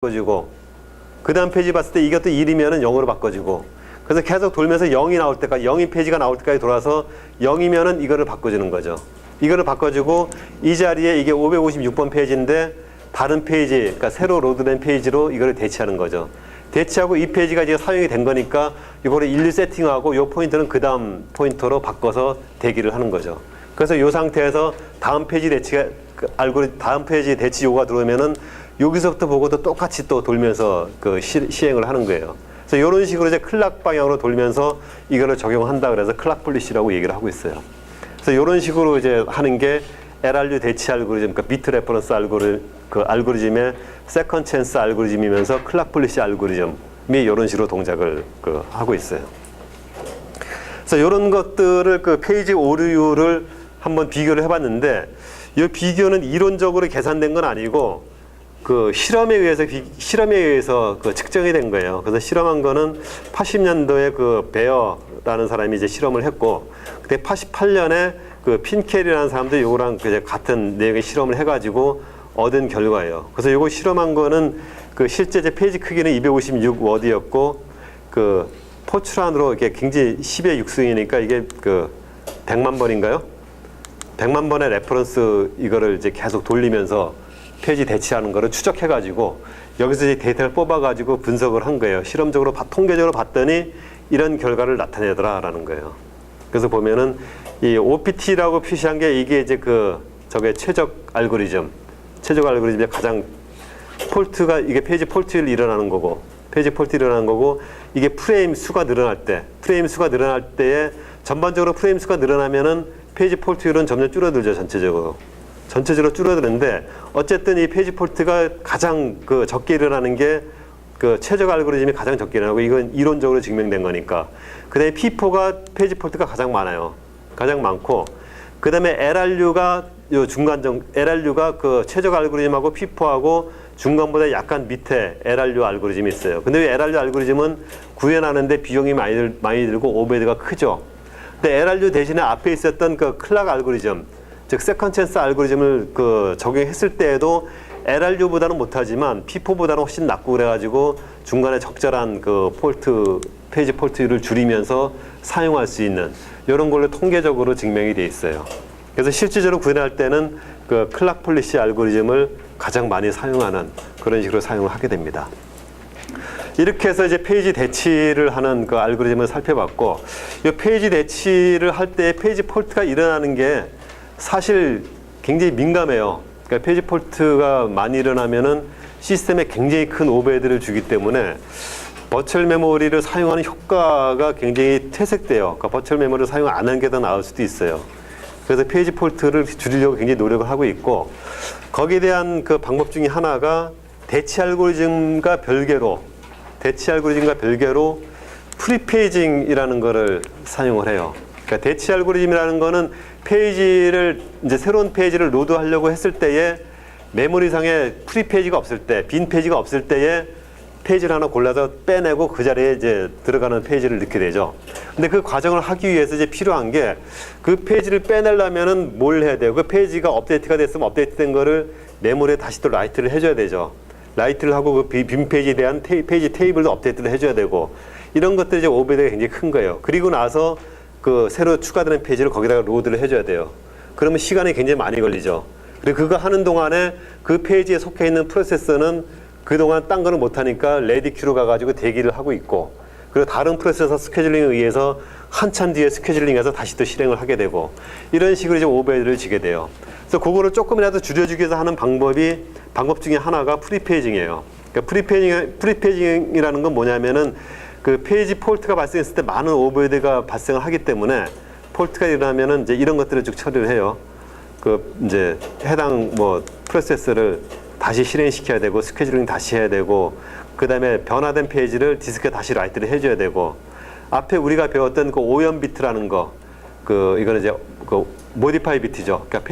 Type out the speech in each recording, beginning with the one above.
바꿔주고, 그 다음 페이지 봤을 때 이것도 1이면은 0으로 바꿔주고, 그래서 계속 돌면서 0이 나올 때까지, 0인 페이지가 나올 때까지 돌아서 0이면은 이거를 바꿔주는 거죠. 이거를 바꿔주고, 이 자리에 이게 556번 페이지인데 다른 페이지, 그러니까 새로 로드된 페이지로 이거를 대체하는 거죠. 대체하고 이 페이지가 이제 사용이 된 거니까 이거를 1 세팅하고 이 포인트는 그 다음 포인터로 바꿔서 대기를 하는 거죠. 그래서 이 상태에서 다음 페이지 대치가 다음 페이지 대치 요구가 들어오면은 여기서부터 보고도 똑같이 또 돌면서 그 시행을 하는 거예요. 그래서 이런 식으로 이제 클락 방향으로 돌면서 이거를 적용한다 그래서 클락 폴리시라고 얘기를 하고 있어요. 그래서 이런 식으로 이제 하는 게 LRU 대치 알고리즘, 그러니까 비트 레퍼런스 알고리즘의 세컨 찬스 알고리즘이면서 클락 폴리시 알고리즘이 이런 식으로 동작을 하고 있어요. 그래서 이런 것들을 그 페이지 오류를 한번 비교를 해봤는데, 이 비교는 이론적으로 계산된 건 아니고 그 실험에 의해서 그 측정이 된 거예요. 그래서 실험한 거는 80년도에 그 베어라는 사람이 이제 실험을 했고, 그때 88년에 그 핀켈이라는 사람도 이거랑 이제 같은 내용의 실험을 해가지고 얻은 결과예요. 그래서 이거 실험한 거는 그 실제 제 페이지 크기는 256워드였고, 그 포트란으로 이게 굉장히 10의 6승이니까 이게 그 100만 번인가요? 100만 번의 레퍼런스 이거를 이제 계속 돌리면서 페이지 대치하는 거를 추적해가지고 여기서 이제 데이터를 뽑아가지고 분석을 한 거예요. 실험적으로 통계적으로 봤더니 이런 결과를 나타내더라라는 거예요. 그래서 보면은 이 OPT라고 표시한 게 이게 이제 저게 최적 알고리즘의 가장 폴트가 이게 페이지 폴트를 일어나는 거고, 이게 프레임 수가 늘어날 때에 전반적으로 프레임 수가 늘어나면은 페이지 폴트율은 점점 줄어들죠. 전체적으로 줄어드는데, 어쨌든 이 페이지 폴트가 가장 적게 일어나는 게 최적 알고리즘이 가장 적게 일어나고, 이건 이론적으로 증명된 거니까. 그 다음에 P4가 페이지 폴트가 가장 많고, 그 다음에 LRU가 LRU가 그 최적 알고리즘하고 P4하고 중간보다 약간 밑에 LRU 알고리즘이 있어요. 근데 이 LRU 알고리즘은 구현하는데 비용이 많이 들고 오버헤드가 크죠. 근데 LRU 대신에 앞에 있었던 그 클락 알고리즘, 즉 세컨 찬스 알고리즘을 적용했을 때에도 LRU보다는 못하지만 P4보다는 훨씬 낫고 그래가지고 중간에 적절한 페이지 폴트율을 줄이면서 사용할 수 있는 이런 걸로 통계적으로 증명이 돼 있어요. 그래서 실질적으로 구현할 때는 그 클락 폴리시 알고리즘을 가장 많이 사용하는 그런 식으로 사용을 하게 됩니다. 이렇게 해서 이제 페이지 대치를 하는 그 알고리즘을 살펴봤고, 이 페이지 대치를 할 때 페이지 폴트가 일어나는 게 사실 굉장히 민감해요. 그러니까 페이지 폴트가 많이 일어나면은 시스템에 굉장히 큰 오버헤드를 주기 때문에 버추얼 메모리를 사용하는 효과가 굉장히 퇴색돼요. 그러니까 버추얼 메모리를 사용 안 하는 게 더 나을 수도 있어요. 그래서 페이지 폴트를 줄이려고 굉장히 노력을 하고 있고, 거기에 대한 그 방법 중에 하나가 대치 알고리즘과 별개로 프리페이징이라는 거를 사용을 해요. 그러니까 대치 알고리즘이라는 거는 새로운 페이지를 로드하려고 했을 때에 메모리상에 프리페이지가 없을 때, 빈 페이지가 없을 때에 페이지를 하나 골라서 빼내고 그 자리에 이제 들어가는 페이지를 넣게 되죠. 근데 그 과정을 하기 위해서 이제 필요한 게, 그 페이지를 빼내려면은 뭘 해야 돼요? 그 페이지가 업데이트가 됐으면 업데이트된 거를 메모리에 다시 또 라이트를 해줘야 되죠. 라이트를 하고 그 빈 페이지에 대한 페이지 테이블도 업데이트를 해줘야 되고, 이런 것들이 이제 오버헤드가 굉장히 큰 거예요. 그리고 나서 그 새로 추가되는 페이지를 거기다가 로드를 해줘야 돼요. 그러면 시간이 굉장히 많이 걸리죠. 그리고 그거 하는 동안에 그 페이지에 속해 있는 프로세서는 그동안 딴 거는 못하니까 레디 큐로 가가지고 대기를 하고 있고, 그리고 다른 프로세서 스케줄링에 의해서 한참 뒤에 스케줄링해서 다시 또 실행을 하게 되고, 이런 식으로 이제 오버헤드를 지게 돼요. 그래서 그거를 조금이라도 줄여주기 위해서 하는 방법 중에 하나가 프리페이징이에요. 그러니까 프리페이징이라는 건 뭐냐면은 그 페이지 폴트가 발생했을 때 많은 오버헤드가 발생을 하기 때문에 폴트가 일어나면은 이제 이런 것들을 쭉 처리를 해요. 이제 해당 프로세스를 다시 실행시켜야 되고, 스케줄링 다시 해야 되고, 그 다음에 변화된 페이지를 디스크에 다시 라이트를 해줘야 되고, 앞에 우리가 배웠던 그 오염 비트라는 거, 이거는 이제 모디파이 비트죠. 그러니까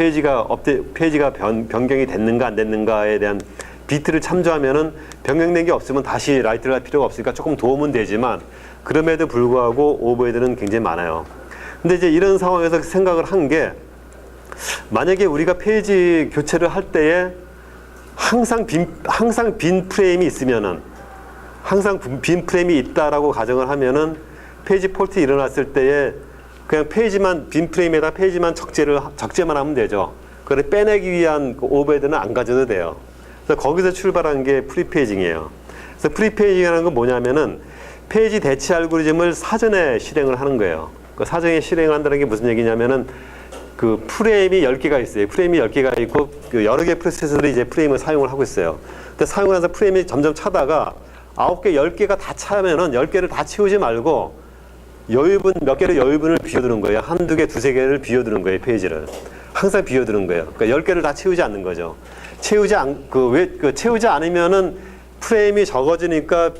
페이지가 변경이 됐는가 안 됐는가에 대한 비트를 참조하면은 변경된 게 없으면 다시 라이트를 할 필요가 없으니까 조금 도움은 되지만, 그럼에도 불구하고 오버헤드는 굉장히 많아요. 근데 이제 이런 상황에서 생각을 한 게, 만약에 우리가 페이지 교체를 할 때에 항상 빈 프레임이 있으면은, 항상 빈 프레임이 있다라고 가정을 하면은 페이지 폴트 일어났을 때에 그냥 빈 프레임에다 페이지만 적재만 하면 되죠. 그걸 빼내기 위한 그 오버헤드는 안 가져도 돼요. 그래서 거기서 출발한 게 프리페이징이에요. 그래서 프리페이징이라는 건 뭐냐면은 페이지 대치 알고리즘을 사전에 실행을 하는 거예요. 그 사전에 실행을 한다는 게 무슨 얘기냐면은 그 프레임이 10개가 있어요. 프레임이 10개가 있고 그 여러 개의 프로세서들이 이제 프레임을 사용을 하고 있어요. 근데 사용을 해서 프레임이 점점 차다가 9개, 10개가 다 차면은 10개를 다 채우지 말고 몇 개를 여유분을 비워두는 거예요. 한두 개, 두세 개를 비워두는 거예요. 페이지를. 항상 비워두는 거예요. 그러니까 10개를 다 채우지 않는 거죠. 채우지 않으면은 프레임이 적어지니까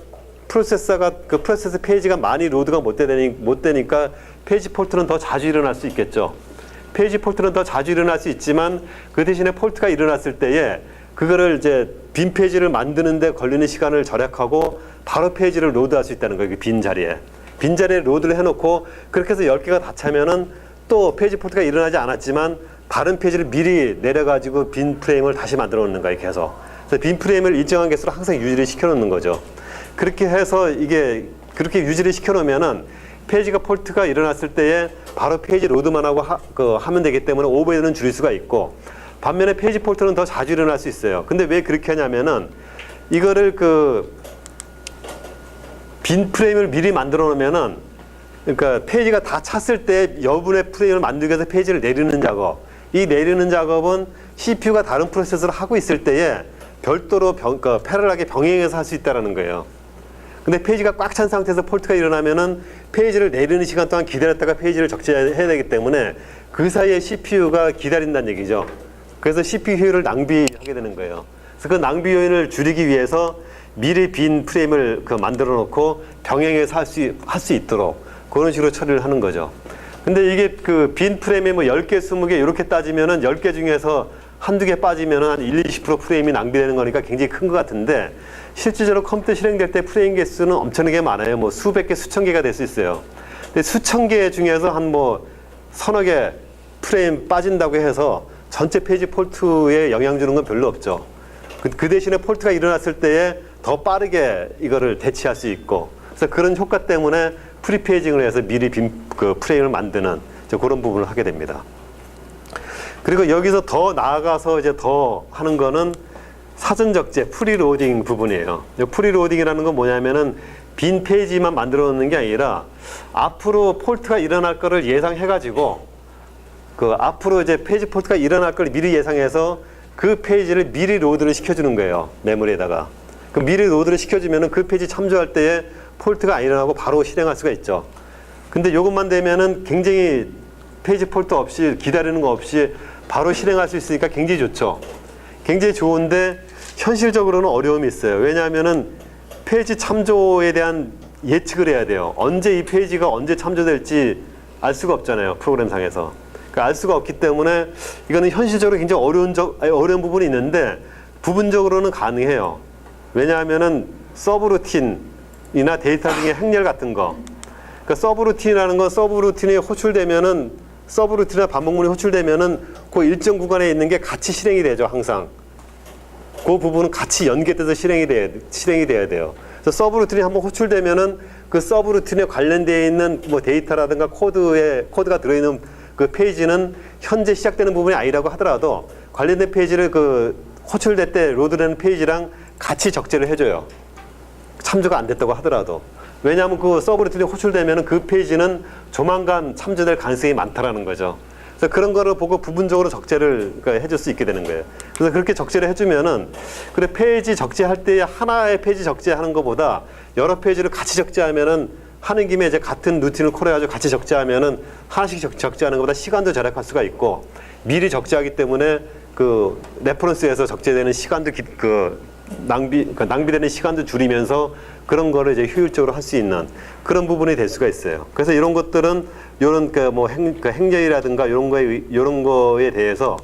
프로세서 페이지가 많이 로드가 못 되니까 페이지 폴트는 더 자주 일어날 수 있겠죠. 페이지 폴트는 더 자주 일어날 수 있지만 그 대신에 폴트가 일어났을 때에 그거를 이제 빈 페이지를 만드는데 걸리는 시간을 절약하고 바로 페이지를 로드할 수 있다는 거예요. 빈 자리에 로드를 해놓고 그렇게 해서 10개가 다 차면은 또 페이지 폴트가 일어나지 않았지만 다른 페이지를 미리 내려가지고 빈 프레임을 다시 만들어 놓는 거예요. 계속. 그래서 빈 프레임을 일정한 개수로 항상 유지를 시켜 놓는 거죠. 그렇게 해서 그렇게 유지를 시켜 놓으면은 페이지가 폴트가 일어났을 때에 바로 페이지 로드만 하고 하면 되기 때문에 오버헤드는 줄일 수가 있고, 반면에 페이지 폴트는 더 자주 일어날 수 있어요. 근데 왜 그렇게 하냐면은 이거를 빈 프레임을 미리 만들어 놓으면은, 그러니까 페이지가 다 찼을 때 여분의 프레임을 만들기 위해서 페이지를 내리는 작업, 이 내리는 작업은 CPU가 다른 프로세서를 하고 있을 때에 별도로 패럴하게 병행해서 할 수 있다는 거예요. 근데 페이지가 꽉 찬 상태에서 폴트가 일어나면은 페이지를 내리는 시간 동안 기다렸다가 페이지를 적재해야 되기 때문에 그 사이에 CPU가 기다린다는 얘기죠. 그래서 CPU 효율을 낭비하게 되는 거예요. 그래서 그 낭비 요인을 줄이기 위해서 미리 빈 프레임을 만들어 놓고 병행해서 할 수 있도록 그런 식으로 처리를 하는 거죠. 근데 이게 빈 프레임에 뭐 10개, 20개 이렇게 따지면은 10개 중에서 한두 개 빠지면은 한 20% 프레임이 낭비되는 거니까 굉장히 큰 것 같은데, 실질적으로 컴퓨터 실행될 때 프레임 개수는 엄청나게 많아요. 뭐 수백 개, 수천 개가 될 수 있어요. 근데 수천 개 중에서 한 서너 개 프레임 빠진다고 해서 전체 페이지 폴트에 영향 주는 건 별로 없죠. 그 대신에 폴트가 일어났을 때에 더 빠르게 이거를 대치할 수 있고, 그래서 그런 효과 때문에 프리페이징을 해서 미리 프레임을 만드는 그런 부분을 하게 됩니다. 그리고 여기서 더 나아가서 이제 더 하는 거는 사전 적재, 프리로딩 부분이에요. 프리로딩이라는 건 뭐냐면은 빈 페이지만 만들어 놓는 게 아니라 앞으로 폴트가 일어날 거를 예상해가지고 앞으로 이제 페이지 폴트가 일어날 걸 미리 예상해서 그 페이지를 미리 로드를 시켜주는 거예요. 메모리에다가. 미리 로드를 시켜주면은 그 페이지 참조할 때에 폴트가 안 일어나고 바로 실행할 수가 있죠. 근데 요것만 되면은 굉장히 페이지 폴트 없이 기다리는 거 없이 바로 실행할 수 있으니까 굉장히 좋죠. 굉장히 좋은데 현실적으로는 어려움이 있어요. 왜냐하면은 페이지 참조에 대한 예측을 해야 돼요. 언제 이 페이지가 언제 참조될지 알 수가 없잖아요. 프로그램상에서. 그러니까 알 수가 없기 때문에 이거는 현실적으로 굉장히 어려운 부분이 있는데 부분적으로는 가능해요. 왜냐하면은 서브루틴이나 데이터 중에 행렬 같은 거. 그러니까 서브루틴이라는 건 서브루틴이 호출되면은 서브루틴이나 반복문이 호출되면은 그 일정 구간에 있는 게 같이 실행이 되죠. 항상. 그 부분은 같이 연계돼서 실행이 돼야 돼요. 그래서 서브루틴이 한번 호출되면은 그 서브루틴에 관련되어 있는 뭐 데이터라든가 코드가 들어있는 그 페이지는 현재 시작되는 부분이 아니라고 하더라도 관련된 페이지를 호출될 때 로드되는 페이지랑 같이 적재를 해줘요. 참조가 안 됐다고 하더라도. 왜냐하면 그 서브루틴이 호출되면은 그 페이지는 조만간 참조될 가능성이 많다라는 거죠. 그래서 그런 거를 보고 부분적으로 적재를 해줄 수 있게 되는 거예요. 그래서 그렇게 적재를 해주면은, 그래, 페이지 적재할 때 하나의 페이지 적재하는 것보다 여러 페이지를 같이 적재하면은 하는 김에 이제 같은 루틴을 콜해가지고 같이 적재하면은 하나씩 적재하는 것보다 시간도 절약할 수가 있고, 미리 적재하기 때문에 그 레퍼런스에서 적재되는 시간도 낭비되는 시간도 줄이면서 그런 거를 이제 효율적으로 할 수 있는 그런 부분이 될 수가 있어요. 그래서 이런 것들은 이런 행렬이라든가 이런 거에 대해서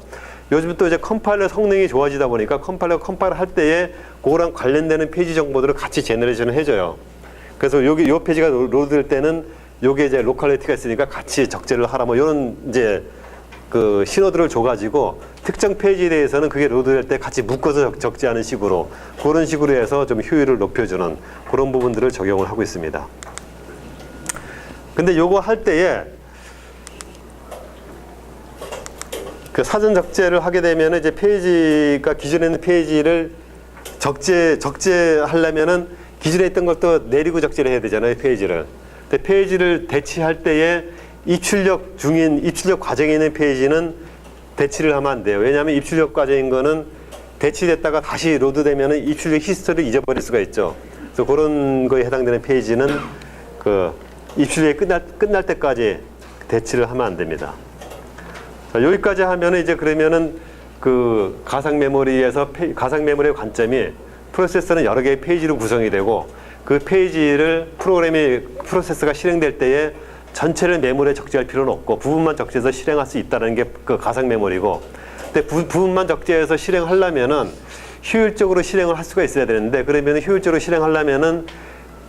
요즘 또 이제 컴파일러 성능이 좋아지다 보니까 컴파일러 할 때에 그거랑 관련되는 페이지 정보들을 같이 제너레이션을 해줘요. 그래서 요 페이지가 로드될 때는 요게 이제 로컬리티가 있으니까 같이 적재를 하라, 뭐 이런 이제 그 신호들을 줘가지고 특정 페이지에 대해서는 그게 로드될 때 같이 묶어서 적지 않은 식으로 그런 식으로 해서 좀 효율을 높여주는 그런 부분들을 적용을 하고 있습니다. 근데 요거 할 때에 그 사전 적재를 하게 되면 이제 페이지가 기존에 있는 페이지를 적재하려면은 기존에 있던 것도 내리고 적재를 해야 되잖아요, 페이지를. 근데 페이지를 대치할 때에 입출력 과정에 있는 페이지는 대치를 하면 안 돼요. 왜냐하면 입출력 과정인 거는 대치됐다가 다시 로드되면은 입출력 히스토리를 잊어버릴 수가 있죠. 그래서 그런 거에 해당되는 페이지는 그 입출력이 끝날 때까지 대치를 하면 안 됩니다. 자, 여기까지 하면은 이제 그러면은 그 가상 메모리의 관점이 프로세서는 여러 개의 페이지로 구성이 되고 그 페이지를 프로세서가 실행될 때에 전체를 메모리에 적재할 필요는 없고 부분만 적재해서 실행할 수 있다는 게 그 가상 메모리고, 근데 부분만 적재해서 실행하려면은 효율적으로 실행을 할 수가 있어야 되는데, 그러면 효율적으로 실행하려면은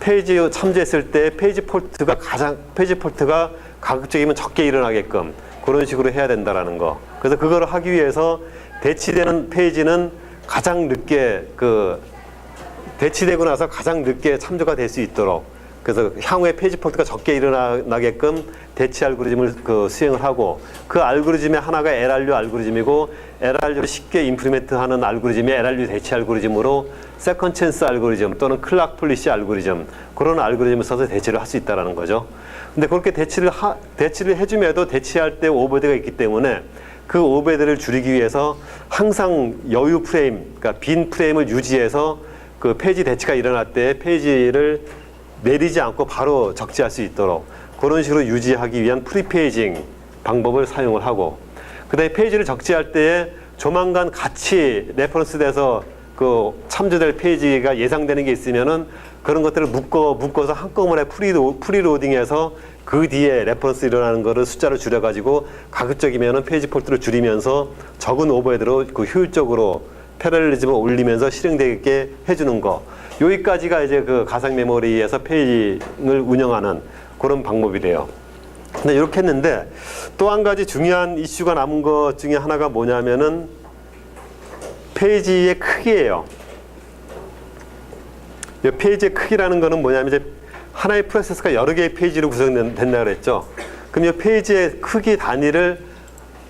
페이지 참조했을 때 페이지 폴트가 가급적이면 적게 일어나게끔 그런 식으로 해야 된다라는 거. 그래서 그거를 하기 위해서 대치되는 페이지는 가장 늦게 대치되고 나서 가장 늦게 참조가 될 수 있도록, 그래서 향후에 페이지 폴트가 적게 일어나게끔 대치 알고리즘을 수행을 하고, 그 알고리즘의 하나가 LRU 알고리즘이고, LRU를 쉽게 임플리멘트하는 알고리즘이 LRU 대치 알고리즘으로 세컨 찬스 알고리즘 또는 클락 폴리시 알고리즘, 그런 알고리즘을 써서 대치를 할 수 있다는 거죠. 근데 그렇게 대치를 해줌에도 대치할 때 오버헤드가 있기 때문에 그 오버헤드를 줄이기 위해서 항상 여유 프레임, 그러니까 빈 프레임을 유지해서 그 페이지 대치가 일어날 때 페이지를 내리지 않고 바로 적재할 수 있도록 그런 식으로 유지하기 위한 프리페이징 방법을 사용을 하고, 그 다음에 페이지를 적재할 때에 조만간 같이 레퍼런스 돼서 그 참조될 페이지가 예상되는 게 있으면은 그런 것들을 묶어서 한꺼번에 프리로딩해서 그 뒤에 레퍼런스 일어나는 거를 숫자를 줄여가지고 가급적이면은 페이지 폴트를 줄이면서 적은 오버헤드로 그 효율적으로 패러렐리즘을 올리면서 실행되게 해주는 거. 여기까지가 이제 그 가상 메모리에서 페이지를 운영하는 그런 방법이 돼요. 근데 이렇게 했는데 또 한 가지 중요한 이슈가 남은 것 중에 하나가 뭐냐면은 페이지의 크기예요. 이 페이지의 크기라는 거는 뭐냐면 이제 하나의 프로세스가 여러 개의 페이지로 구성된다 그랬죠. 그럼 이 페이지의 크기 단위를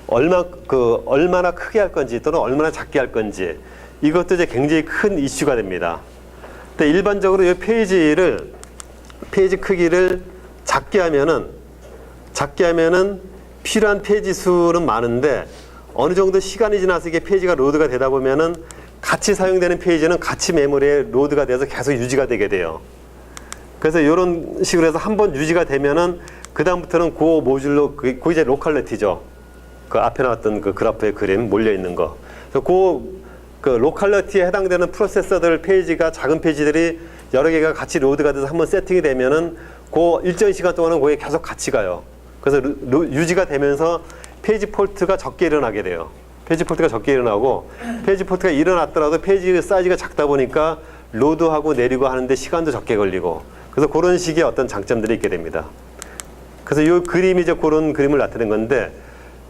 얼마나 크게 할 건지 또는 얼마나 작게 할 건지, 이것도 이제 굉장히 큰 이슈가 됩니다. 근데 일반적으로 이 페이지 크기를 작게 하면은 필요한 페이지 수는 많은데 어느 정도 시간이 지나서 이게 페이지가 로드가 되다 보면은 같이 사용되는 페이지는 같이 메모리에 로드가 돼서 계속 유지가 되게 돼요. 그래서 이런 식으로 해서 한번 유지가 되면은 그 다음부터는 그 모듈로 그 이제 로컬리티죠. 그 앞에 나왔던 그 그래프의 그림 몰려 있는 거. 그래서 그 로컬리티에 해당되는 프로세서들 페이지가 작은 페이지들이 여러 개가 같이 로드가 돼서 한번 세팅이 되면은 그 일정 시간 동안은 거기에 계속 같이 가요. 그래서 유지가 되면서 페이지 폴트가 적게 일어나게 돼요. 페이지 폴트가 적게 일어나고, 페이지 폴트가 일어났더라도 페이지 사이즈가 작다 보니까 로드하고 내리고 하는데 시간도 적게 걸리고, 그래서 그런 식의 어떤 장점들이 있게 됩니다. 그래서 이 그림이 이제 그런 그림을 나타낸 건데,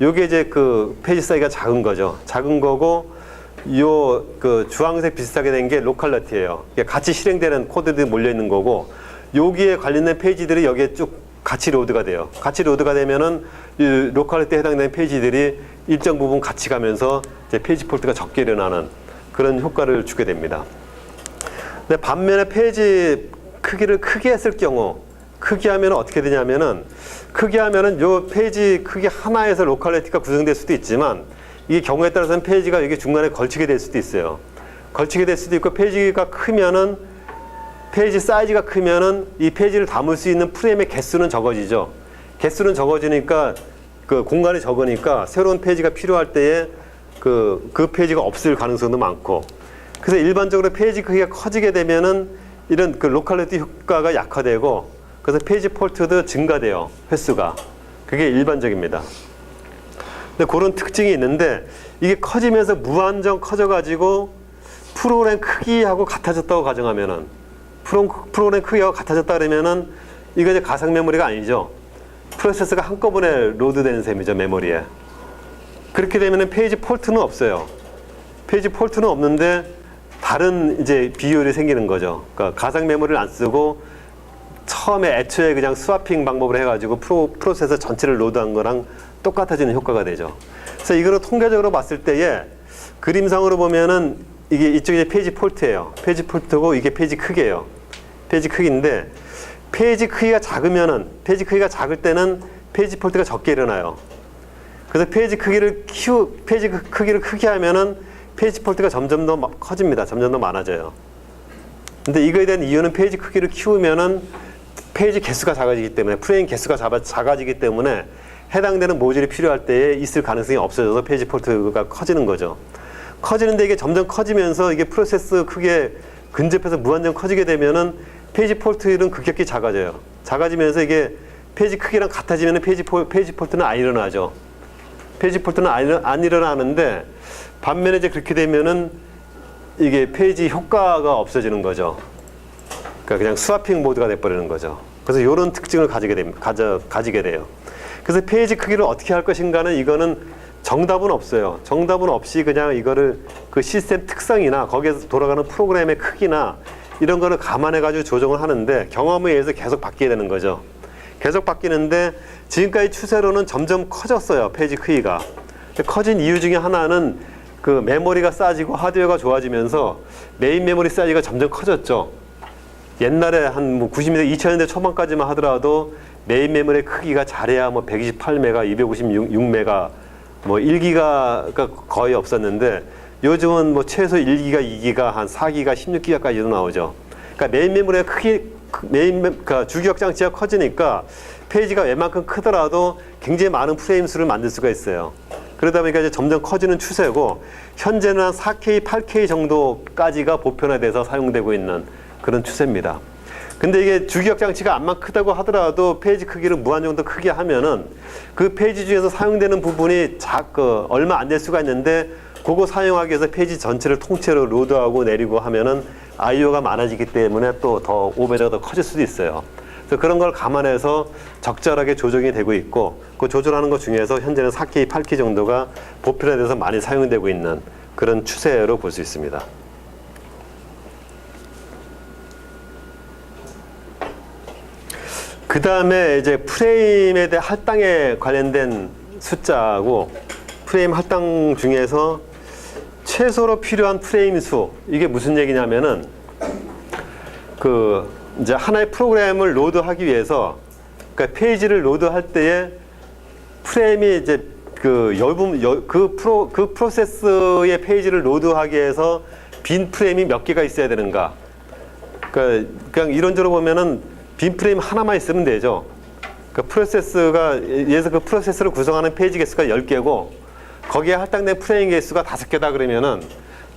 요게 이제 그 페이지 사이즈가 작은 거죠. 작은 거고, 요 그 주황색 비슷하게 된 게 로컬리티예요. 같이 실행되는 코드들이 몰려 있는 거고, 여기에 관련된 페이지들이 여기에 쭉 같이 로드가 돼요. 같이 로드가 되면은 이 로컬리티에 해당되는 페이지들이 일정 부분 같이 가면서 이제 페이지 폴트가 적게 일어나는 그런 효과를 주게 됩니다. 근데 반면에 페이지 크기를 크게 했을 경우, 크게 하면 어떻게 되냐면은, 크게 하면은 요 페이지 크기 하나에서 로컬리티가 구성될 수도 있지만, 이게 경우에 따라서는 페이지가 이게 중간에 걸치게 될 수도 있어요. 걸치게 될 수도 있고, 페이지가 크면은, 페이지 사이즈가 크면은 이 페이지를 담을 수 있는 프레임의 개수는 적어지죠. 개수는 적어지니까 그 공간이 적으니까 새로운 페이지가 필요할 때에 그 페이지가 없을 가능성도 많고, 그래서 일반적으로 페이지 크기가 커지게 되면은 이런 그 로컬리티 효과가 약화되고, 그래서 페이지 폴트도 증가돼요. 횟수가. 그게 일반적입니다. 근데 그런 특징이 있는데, 이게 커지면서 무한정 커져가지고 프로그램 크기하고 같아졌다고 가정하면은, 프로그램 크기하고 같아졌다 그러면은 이거 이제 가상 메모리가 아니죠. 프로세서가 한꺼번에 로드되는 셈이죠, 메모리에. 그렇게 되면은 페이지 폴트는 없어요. 페이지 폴트는 없는데 다른 이제 비효율이 생기는 거죠. 그러니까 가상 메모리를 안 쓰고 처음에 애초에 그냥 스와핑 방법으로 해가지고 프로세서 전체를 로드한 거랑 똑같아지는 효과가 되죠. 그래서 이거를 통계적으로 봤을 때에 그림상으로 보면은 이게 이쪽이 페이지 폴트예요. 페이지 폴트고 이게 페이지 크기예요. 페이지 크기인데 페이지 크기가 작을 때는 페이지 폴트가 적게 일어나요. 그래서 페이지 크기를 크게 하면은 페이지 폴트가 점점 더 커집니다. 점점 더 많아져요. 근데 이거에 대한 이유는 페이지 크기를 키우면은 페이지 개수가 작아지기 때문에 프레임 개수가 작아지기 때문에 해당되는 모듈이 필요할 때에 있을 가능성이 없어져서 페이지 폴트가 커지는 거죠. 커지는데 이게 점점 커지면서 이게 프로세스 크기에 근접해서 무한정 커지게 되면은 페이지 폴트는 급격히 작아져요. 작아지면서 이게 페이지 크기랑 같아지면은 페이지 폴트는 안 일어나죠. 페이지 폴트는 안 일어나는데 반면에 이제 그렇게 되면은 이게 페이지 효과가 없어지는 거죠. 그러니까 그냥 스와핑 모드가 돼버리는 거죠. 그래서 이런 특징을 가지게 돼요. 그래서 페이지 크기를 어떻게 할 것인가는 이거는 정답은 없어요. 정답은 없이 그냥 이거를 그 시스템 특성이나 거기에서 돌아가는 프로그램의 크기나 이런 거를 감안해가지고 조정을 하는데 경험에 의해서 계속 바뀌게 되는 거죠. 계속 바뀌는데 지금까지 추세로는 점점 커졌어요. 페이지 크기가. 커진 이유 중에 하나는 그 메모리가 싸지고 하드웨어가 좋아지면서 메인 메모리 사이즈가 점점 커졌죠. 옛날에 한 뭐 90년대, 2000년대 초반까지만 하더라도 메인 메모리 크기가 잘해야 뭐 128메가, 256메가, 뭐 1기가가 거의 없었는데 요즘은 뭐 최소 1기가, 2기가, 한 4기가, 16기가까지도 나오죠. 그러니까 메인 메모리의 그러니까 주기억 장치가 커지니까 페이지가 웬만큼 크더라도 굉장히 많은 프레임 수를 만들 수가 있어요. 그러다 보니까 이제 점점 커지는 추세고 현재는 한 4K, 8K 정도까지가 보편화돼서 사용되고 있는 그런 추세입니다. 근데 이게 주기억 장치가 암만 크다고 하더라도 페이지 크기를 무한 정도 크게 하면은 그 페이지 중에서 사용되는 부분이 얼마 안 될 수가 있는데 그거 사용하기 위해서 페이지 전체를 통째로 로드하고 내리고 하면은 IO가 많아지기 때문에 또 더 오버헤드가 더 커질 수도 있어요. 그래서 그런 걸 감안해서 적절하게 조정이 되고 있고 그 조절하는 것 중에서 현재는 4K, 8K 정도가 보편화돼서 많이 사용되고 있는 그런 추세로 볼 수 있습니다. 그 다음에 이제 프레임에 대한 할당에 관련된 숫자하고 프레임 할당 중에서 최소로 필요한 프레임 수, 이게 무슨 얘기냐면은 이제 하나의 프로그램을 로드하기 위해서 그러니까 페이지를 로드할 때에 프레임이 이제 그 프로세스의 페이지를 로드하기 위해서 빈 프레임이 몇 개가 있어야 되는가. 그러니까 그냥 이론적으로 보면은 빈 프레임 하나만 있으면 되죠. 그러니까 예에서 그 프로세스를 구성하는 페이지 개수가 10개고 거기에 할당된 프레임 개수가 5개다 그러면은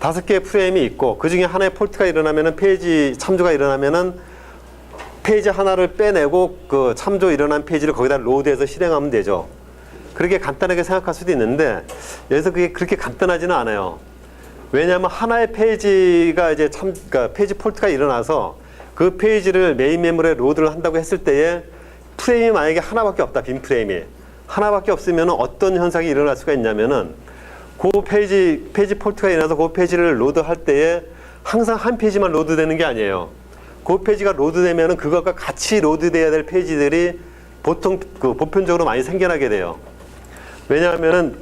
5개의 프레임이 있고 그 중에 하나의 폴트가 일어나면은 페이지 참조가 일어나면은 페이지 하나를 빼내고 그 참조 일어난 페이지를 거기다 로드해서 실행하면 되죠. 그렇게 간단하게 생각할 수도 있는데 여기서 그게 그렇게 간단하지는 않아요. 왜냐하면 하나의 페이지가 이제 그러니까 페이지 폴트가 일어나서 그 페이지를 메인 메모리에 로드를 한다고 했을 때에 프레임이 만약에 하나밖에 없다. 빈 프레임이 하나밖에 없으면 어떤 현상이 일어날 수가 있냐면은 그 페이지 폴트가 일어나서 그 페이지를 로드할 때에 항상 한 페이지만 로드되는 게 아니에요. 그 페이지가 로드되면은 그것과 같이 로드돼야 될 페이지들이 보통 보편적으로 많이 생겨나게 돼요. 왜냐하면은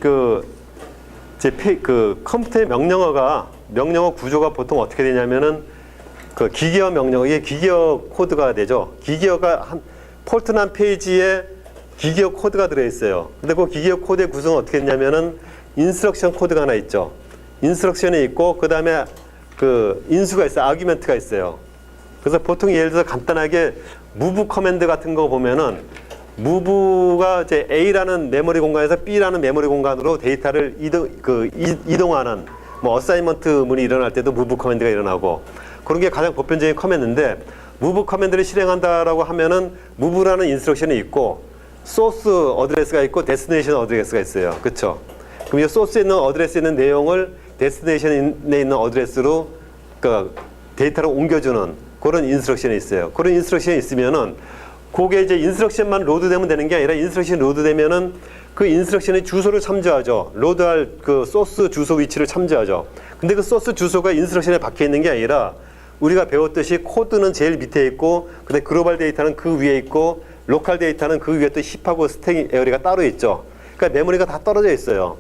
컴퓨터의 명령어 구조가 보통 어떻게 되냐면은 기계어 명령어, 이게 기계어 코드가 되죠. 기계어가 폴트난 페이지에 기계어 코드가 들어있어요. 근데 그 기계어 코드의 구성은 어떻게 했냐면은 인스트럭션 코드가 하나 있죠. 인스트럭션이 있고 그 다음에 인수가 있어요. 아규멘트가 있어요. 그래서 보통 예를 들어서 간단하게 무브 커맨드 같은 거 보면은 무브가 이제 A라는 메모리 공간에서 B라는 메모리 공간으로 데이터를 이동하는 뭐 어사이먼트 문이 일어날 때도 무브 커맨드가 일어나고 그런 게 가장 보편적인 커맨드인데 무브 커맨드를 실행한다라고 하면은 무브라는 인스트럭션이 있고 소스 어드레스가 있고 데스티네이션 어드레스가 있어요. 그렇죠? 그럼 이 소스에 있는 어드레스에 있는 내용을 데스티네이션에 있는 어드레스로 데이터를 옮겨주는 그런 인스트럭션이 있어요. 그런 인스트럭션이 있으면은 그게 이제 인스트럭션만 로드되면 되는 게 아니라 인스트럭션이 로드되면은 그 인스트럭션의 주소를 참조하죠. 로드할 그 소스 주소 위치를 참조하죠. 근데 그 소스 주소가 인스트럭션에 박혀 있는 게 아니라 우리가 배웠듯이 코드는 제일 밑에 있고, 근데 글로벌 데이터는 그 위에 있고, 로컬 데이터는 그 위에 또 힙하고 스택 에어리가 따로 있죠. 그러니까 메모리가 다 떨어져 있어요.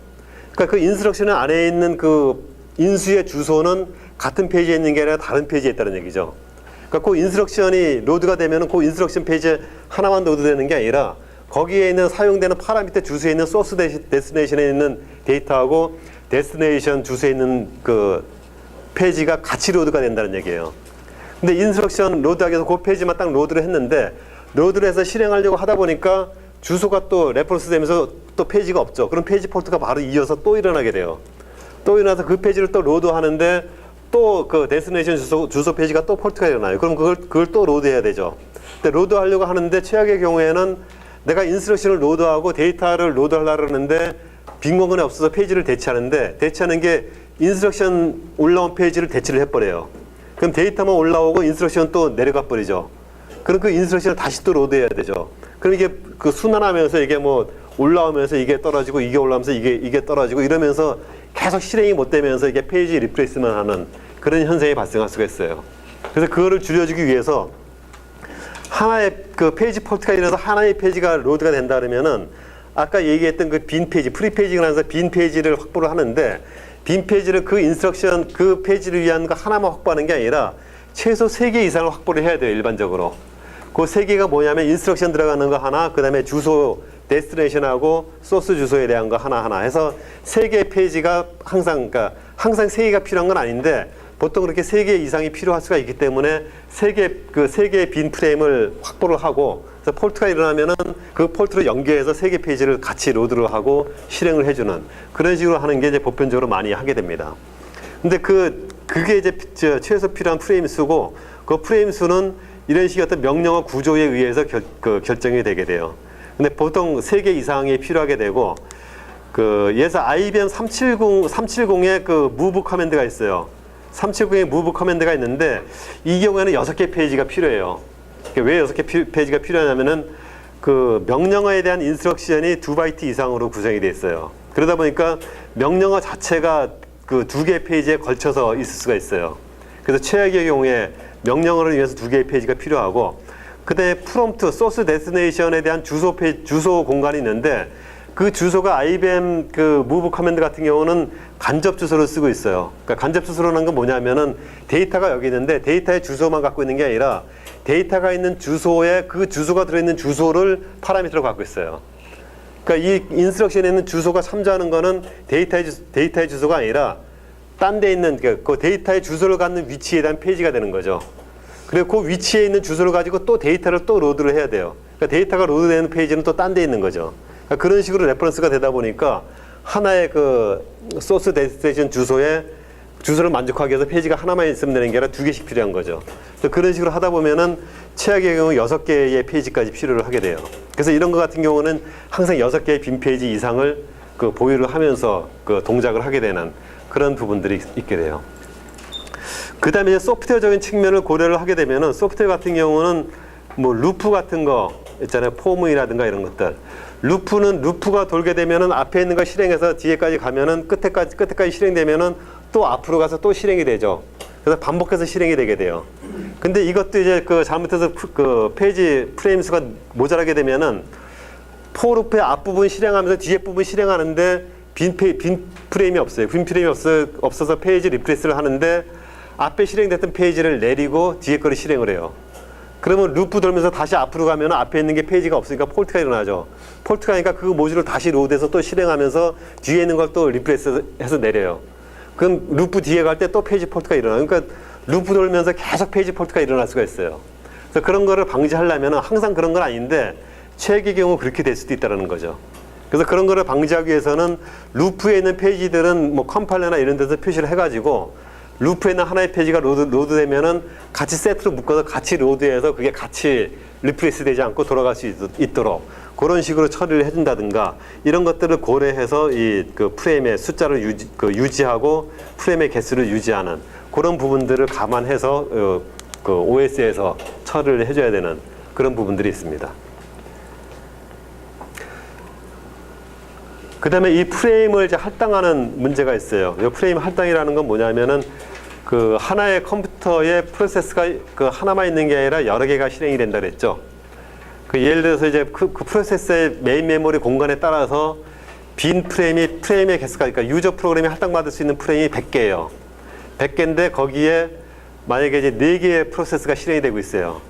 그러니까 그 인스트럭션 안에 있는 그 인수의 주소는 같은 페이지에 있는 게 아니라 다른 페이지에 있다는 얘기죠. 그러니까 그 인스트럭션이 로드가 되면은 그 인스트럭션 페이지에 하나만 로드되는 게 아니라 거기에 있는 사용되는 파라미터 주소에 있는 소스 데스티네이션에 있는 데이터하고 데스티네이션 주소에 있는 그 페이지가 같이 로드가 된다는 얘기예요. 근데 인스트럭션 로드하기 위해서 그 페이지만 딱 로드를 했는데, 로드를 해서 실행하려고 하다 보니까 주소가 또 레퍼런스 되면서 또 페이지가 없죠. 그럼 페이지 폴트가 바로 이어서 또 일어나게 돼요. 또 일어나서 그 페이지를 또 로드하는데 또 그 데스티네이션 주소 페이지가 또 폴트가 일어나요. 그럼 그걸 또 로드해야 되죠. 근데 로드하려고 하는데 최악의 경우에는 내가 인스트럭션을 로드하고 데이터를 로드하려고 하는데 빈 공간이 없어서 페이지를 대체하는데, 대체하는 게 인스트럭션 올라온 페이지를 대체를 해버려요. 그럼 데이터만 올라오고 인스트럭션 또 내려가 버리죠. 그럼 그 인스트럭션을 다시 또 로드해야 되죠. 그럼 이게 그 순환하면서 이게 뭐 올라오면서 이게 떨어지고 이게 올라오면서 이게 떨어지고 이러면서 계속 실행이 못 되면서 이게 페이지 리플레이스만 하는 그런 현상이 발생할 수가 있어요. 그래서 그거를 줄여주기 위해서 하나의 그 페이지 폴트가 일어나서 하나의 페이지가 로드가 된다 그러면은 아까 얘기했던 그 빈 페이지, 프리 페이지가 나서 빈 페이지를 확보를 하는데, 빈 페이지를 그 인스트럭션 그 페이지를 위한 거 하나만 확보하는 게 아니라 최소 3개 이상을 확보를 해야 돼요, 일반적으로. 그 3개가 뭐냐면 인스트럭션 들어가는 거 하나, 그 다음에 주소 데스티네이션하고 소스 주소에 대한 거 하나하나 해서 3개의 페이지가 항상, 그러니까 항상 3개가 필요한 건 아닌데 보통 그렇게 3개 이상이 필요할 수가 있기 때문에 3개의 빈 프레임을 확보를 하고, 그래서 폴트가 일어나면은 그 폴트로 연계해서 3개 페이지를 같이 로드를 하고 실행을 해주는 그런 식으로 하는 게 이제 보편적으로 많이 하게 됩니다. 근데 그게 이제 최소 필요한 프레임 수고, 그 프레임 수는 이런 식의 어떤 명령어 구조에 의해서 결정이 되게 돼요. 근데 보통 3개 이상이 필요하게 되고, 예서 IBM 370에 그 move 커맨드가 있어요. 370에 move 커맨드가 있는데 이 경우에는 6개 페이지가 필요해요. 왜 6개 페이지가 필요하냐면은 그 명령어에 대한 인스트럭션이 2바이트 이상으로 구성이 되어 있어요. 그러다 보니까 명령어 자체가 그 2개 페이지에 걸쳐서 있을 수가 있어요. 그래서 최악의 경우에 명령어를 위해서 2개의 페이지가 필요하고, 그다음에 프롬프트, 소스 데스티네이션에 대한 주소 공간이 있는데 그 주소가 IBM 그 move 커맨드 같은 경우는 간접 주소를 쓰고 있어요. 그러니까 간접 주소라는 건 뭐냐면은 데이터가 여기 있는데 데이터의 주소만 갖고 있는 게 아니라 데이터가 있는 주소에 그 주소가 들어있는 주소를 파라미터로 갖고 있어요. 그러니까 이 인스트럭션에 있는 주소가 참조하는 거는 데이터의 주소가 아니라 딴 데 있는 그 데이터의 주소를 갖는 위치에 대한 페이지가 되는 거죠. 그리고 그 위치에 있는 주소를 가지고 또 데이터를 또 로드를 해야 돼요. 그러니까 데이터가 로드되는 페이지는 또 딴 데 있는 거죠. 그러니까 그런 식으로 레퍼런스가 되다 보니까 하나의 그 소스 데스티네이션 주소를 만족하기 위해서 페이지가 하나만 있으면 되는 게 아니라 2개씩 필요한 거죠. 그래서 그런 식으로 하다 보면은 최악의 경우 6개의 페이지까지 필요를 하게 돼요. 그래서 이런 것 같은 경우는 항상 6개의 빈 페이지 이상을 그 보유를 하면서 그 동작을 하게 되는 그런 부분들이 있게 돼요. 그 다음에 이제 소프트웨어적인 측면을 고려를 하게 되면은 소프트웨어 같은 경우는 뭐 루프 같은 거 있잖아요. 포문이라든가 이런 것들. 루프가 돌게 되면은 앞에 있는 거 실행해서 뒤에까지 가면은 끝에까지 실행되면은 또 앞으로 가서 또 실행이 되죠. 그래서 반복해서 실행이 되게 돼요. 근데 이것도 이제 그 잘못해서 그 페이지 프레임 수가 모자라게 되면은 포루프의 앞부분 실행하면서 뒤에 부분 실행하는데 빈 프레임이 없어요. 빈 프레임이 없어서 페이지 리프레스를 하는데 앞에 실행됐던 페이지를 내리고 뒤에 거를 실행을 해요. 그러면 루프 돌면서 다시 앞으로 가면 앞에 있는 게 페이지가 없으니까 폴트가 일어나죠. 폴트가 하니까 그 모듈을 다시 로드해서 또 실행하면서 뒤에 있는 걸 또 리프레스해서 내려요. 그럼 루프 뒤에 갈 때 또 페이지 폴트가 일어나요. 그러니까 루프 돌면서 계속 페이지 폴트가 일어날 수가 있어요. 그래서 그런 거를 방지하려면 항상 그런 건 아닌데 최악의 경우 그렇게 될 수도 있다는 거죠. 그래서 그런 거를 방지하기 위해서는 루프에 있는 페이지들은 뭐 컴파일러나 이런 데서 표시를 해가지고 루프에 있는 하나의 페이지가 로드되면은 같이 세트로 묶어서 같이 로드해서 그게 같이 리프레스 되지 않고 돌아갈 수 있도록 그런 식으로 처리를 해준다든가 이런 것들을 고려해서 이 그 프레임의 숫자를 유지하고 프레임의 개수를 유지하는 그런 부분들을 감안해서 그 OS에서 처리를 해줘야 되는 그런 부분들이 있습니다. 그다음에 이 프레임을 이제 할당하는 문제가 있어요. 이 프레임 할당이라는 건 뭐냐면은 그 하나의 컴퓨터의 프로세스가 그 하나만 있는 게 아니라 여러 개가 실행이 된다 그랬죠. 그 예를 들어서 이제 그 프로세스의 메인 메모리 공간에 따라서 빈 프레임의 개수가, 그러니까 유저 프로그램이 할당받을 수 있는 프레임이 100개예요. 100개인데 거기에 만약에 이제 4개의 프로세스가 실행이 되고 있어요.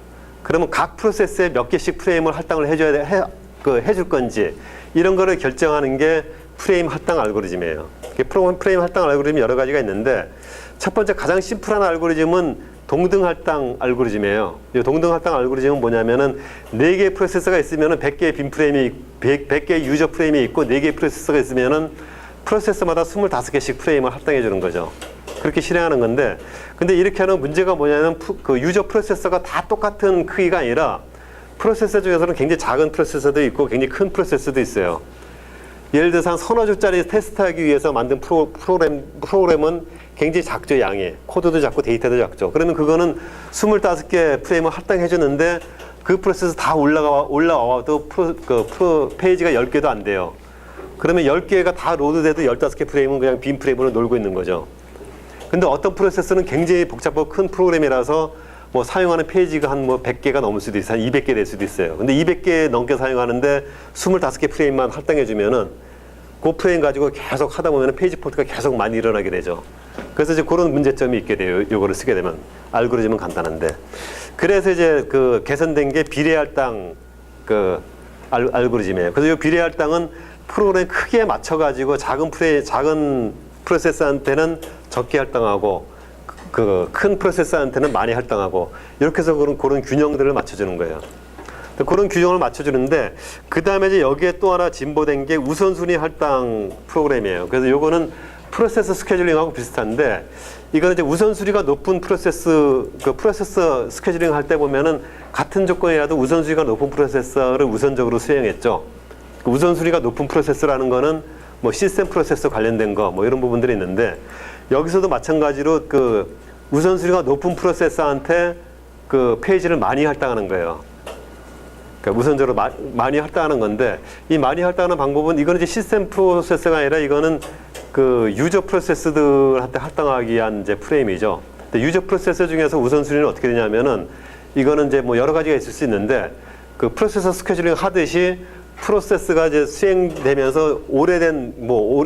그러면 각 프로세스에 몇 개씩 프레임을 할당을 해줄 건지 이런 거를 결정하는 게 프레임 할당 알고리즘이에요. 프레임 할당 알고리즘이 여러 가지가 있는데 첫 번째 가장 심플한 알고리즘은 동등 할당 알고리즘이에요. 이 동등 할당 알고리즘은 뭐냐면은 4개의 프로세서가 있으면은 100개의 빈 프레임이 100개의 유저 프레임이 있고 4개의 프로세서가 있으면은 프로세서마다 25개씩 프레임을 할당해 주는 거죠. 그렇게 실행하는 건데, 근데 이렇게 하는 문제가 뭐냐면 그 유저 프로세서가 다 똑같은 크기가 아니라 프로세서 중에서는 굉장히 작은 프로세서도 있고 굉장히 큰 프로세서도 있어요. 예를 들어서 한 서너 줄짜리 테스트하기 위해서 만든 프로그램은 굉장히 작죠, 양이. 코드도 작고 데이터도 작죠. 그러면 그거는 25개 프레임을 할당해 주는데 그 프로세스 다 올라와도 페이지가 10개도 안 돼요. 그러면 10개가 다 로드돼도 15개 프레임은 그냥 빈 프레임으로 놀고 있는 거죠. 근데 어떤 프로세스는 굉장히 복잡하고 큰 프로그램이라서 뭐 사용하는 페이지가 한 뭐 100개가 넘을 수도 있어요. 한 200개 될 수도 있어요. 근데 200개 넘게 사용하는데 25개 프레임만 할당해 주면은 그 프레임 가지고 계속 하다 보면 페이지 폴트가 계속 많이 일어나게 되죠. 그래서 이제 그런 문제점이 있게 돼요. 요거를 쓰게 되면. 알고리즘은 간단한데. 그래서 이제 그 개선된 게 비례할당 그 알고리즘이에요. 그래서 이 비례할당은 프로그램 크기에 맞춰가지고 작은 프로세서한테는 적게 할당하고 그 큰 프로세서한테는 많이 할당하고 이렇게 해서 그런 균형들을 맞춰주는 거예요. 그런 균형을 맞춰주는데 그 다음에 이제 여기에 또 하나 진보된 게 우선순위 할당 프로그램이에요. 그래서 요거는 프로세서 스케줄링하고 비슷한데 이거는 이제 우선순위가 높은 프로세서 스케줄링 할 때 보면은 같은 조건이라도 우선순위가 높은 프로세서를 우선적으로 수행했죠. 그 우선순위가 높은 프로세서라는 거는 뭐 시스템 프로세서 관련된 거 뭐 이런 부분들이 있는데 여기서도 마찬가지로 그 우선순위가 높은 프로세서한테 그 페이지를 많이 할당하는 거예요. 그러니까 우선적으로 많이 할당하는 건데 이 많이 할당하는 방법은 이거는 이제 시스템 프로세서가 아니라 이거는 그 유저 프로세스들한테 할당하기 위한 이제 프레임이죠. 근데 유저 프로세서 중에서 우선순위는 어떻게 되냐면은 이거는 이제 뭐 여러 가지가 있을 수 있는데 그 프로세서 스케줄링 하듯이 프로세스가 이제 수행되면서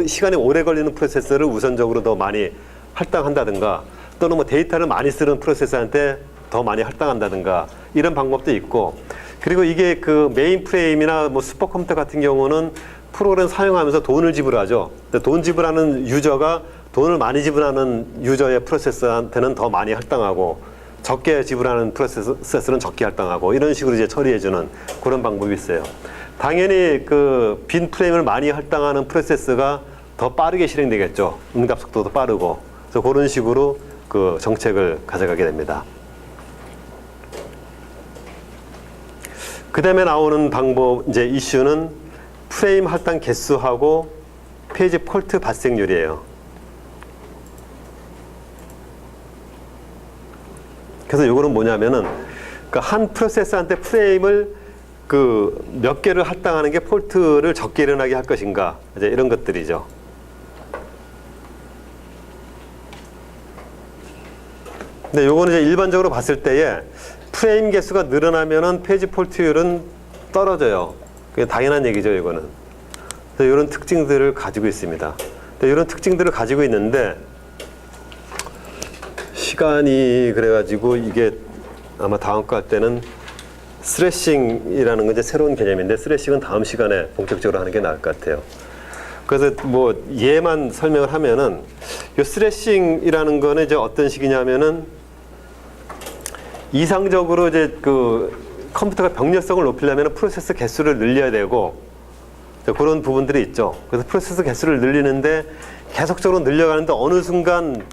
시간이 오래 걸리는 프로세서를 우선적으로 더 많이 할당한다든가 또는 뭐 데이터를 많이 쓰는 프로세서한테 더 많이 할당한다든가 이런 방법도 있고 그리고 이게 그 메인 프레임이나 뭐 슈퍼컴퓨터 같은 경우는 프로그램 사용하면서 돈을 지불하죠. 돈 지불하는 유저가 돈을 많이 지불하는 유저의 프로세서한테는 더 많이 할당하고 적게 지불하는 프로세서는 적게 할당하고 이런 식으로 이제 처리해주는 그런 방법이 있어요. 당연히 그 빈 프레임을 많이 할당하는 프로세서가 더 빠르게 실행되겠죠. 응답 속도도 빠르고. 그래서 그런 식으로 그 정책을 가져가게 됩니다. 그 다음에 나오는 방법, 이제 이슈는 프레임 할당 개수하고 페이지 폴트 발생률이에요. 그래서 이거는 뭐냐면은 그 한 프로세서한테 프레임을 그 몇 개를 할당하는 게 폴트를 적게 일어나게 할 것인가 이제 이런 것들이죠. 근데 요거는 이제 일반적으로 봤을 때에 프레임 개수가 늘어나면은 페이지 폴트율은 떨어져요. 그게 당연한 얘기죠, 이거는. 그래서 이런 특징들을 가지고 있습니다. 근데 이런 특징들을 가지고 있는데 시간이 그래가지고 이게 아마 다음 거 할 때는 스레싱이라는 건 이제 새로운 개념인데 스레싱은 다음 시간에 본격적으로 하는 게 나을 것 같아요. 그래서 뭐 얘만 설명을 하면은 이 스레싱이라는 거는 이제 어떤 식이냐면은 이상적으로 이제 그 컴퓨터가 병렬성을 높이려면 프로세서 개수를 늘려야 되고 그런 부분들이 있죠. 그래서 프로세서 개수를 늘리는데 계속적으로 늘려가는데 어느 순간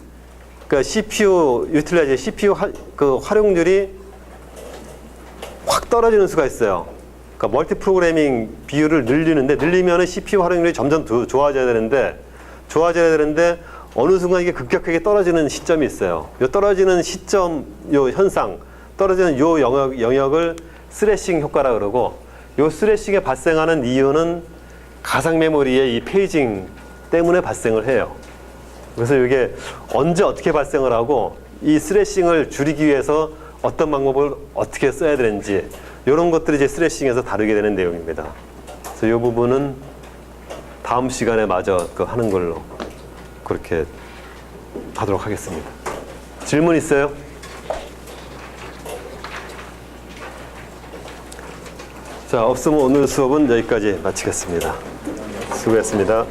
그 CPU CPU 그 활용률이 확 떨어지는 수가 있어요. 그러니까 멀티 프로그래밍 비율을 늘리면은 CPU 활용률이 점점 더 좋아져야 되는데 어느 순간 이게 급격하게 떨어지는 시점이 있어요. 요 떨어지는 시점, 요 현상, 떨어지는 요 영역을 스레싱 효과라 그러고 요 스레싱에 발생하는 이유는 가상 메모리의 이 페이징 때문에 발생을 해요. 그래서 이게 언제 어떻게 발생을 하고 이 스레싱을 줄이기 위해서 어떤 방법을 어떻게 써야 되는지 이런 것들이 이제 스레싱에서 다루게 되는 내용입니다. 그래서 이 부분은 다음 시간에 마저 하는 걸로 그렇게 하도록 하겠습니다. 질문 있어요? 자, 없으면 오늘 수업은 여기까지 마치겠습니다. 수고했습니다.